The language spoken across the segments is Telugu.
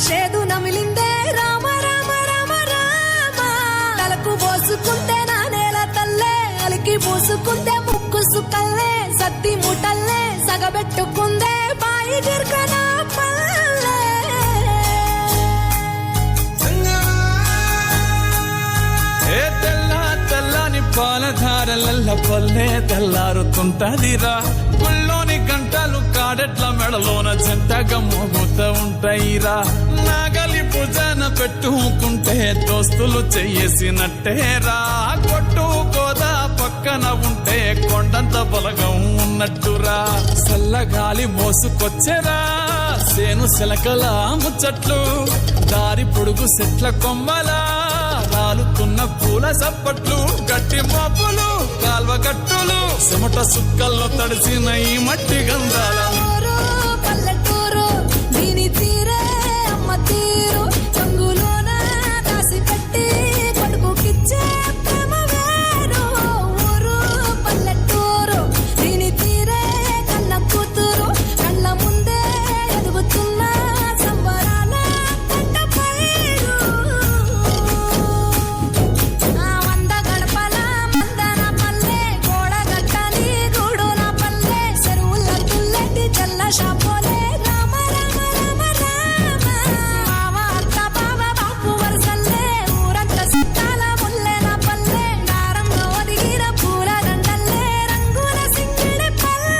చేదు నమిలిందే రామ రామ రామ రామ తలకు పోసుకుంటే నా నేల తల్లే అలికి పూసుకుంటే ముక్కు సుక్కల్లే సత్తి ముటల్లే సగబెట్టుకుందే బాయి గిర్కన పల్లె తెల్లని పాలధారలల్ల పల్లె తెల్లారుతుంటదిరా గుళ్ళోని గంటలు కాడెట్ల మెడలోన జంటగా మోగుతూ ఉంటాయిరా నాగలి భుజాన పెట్టుకుంటే దోస్తులు చెయ్యేసినట్టేరా కొట్టు గోదా పక్కన ఉంటే కొండంత బలగం ఉన్నట్టురా చల్లగాలి మోసుకొచ్చెరా సేను శిలకల ముచ్చట్లు దారి పొడుగు చెట్ల కొమ్మలా రాలుతున్న పూల సప్పట్లు గట్టి మోపులు కాల్వ గట్టులు చెమట సుక్కల్లో తడిసిన ఈ మట్టి గంధాల పల్లెటూరు దీని తీరే అమ్మ తీరు చంగులోన దాసి పెట్టి కొడుకుకిచ్చే ప్రేమ వేరు ఊరు పల్లెటూరు దీని తీరే కన్న కూతురు కళ్ళ ముందే ఎదుగుతున్న సంబరాల పంట పైరు వంద గడపల మందన పల్లె గోడగట్టని గూడున పల్లె చెరువుల తుల్లెటి తెల్ల షాపోలే రామ రామ రామ రామ బావ అత్త బావ బాపు వరసల్లే ఊరంత సిట్టాల ముల్లెన పల్లె దారంలో ఒదిగిన పూల దండల్లే రంగుల సింగిడి పల్లె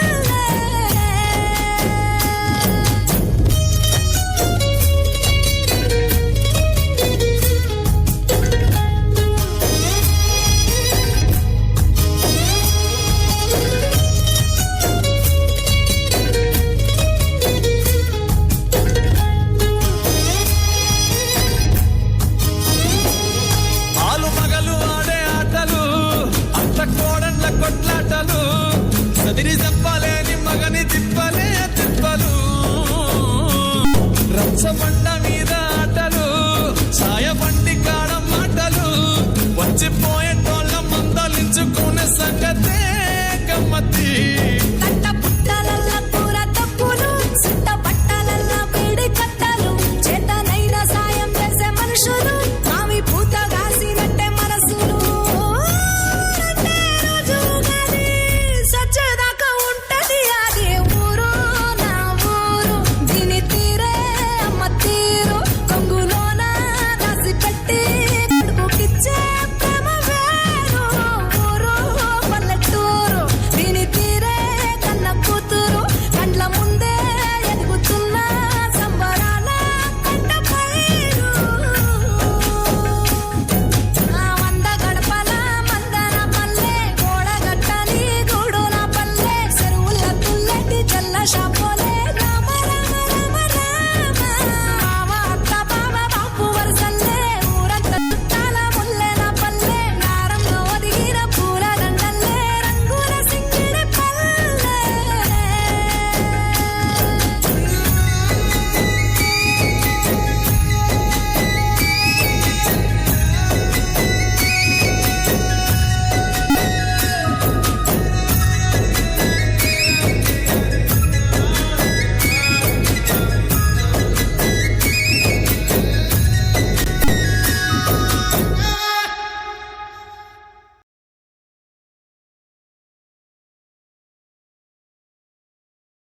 ఆలు మగలు ఆడే ఆటలు అట్ట కోడళ్ళ కొట్లాటలు సదిరి జంప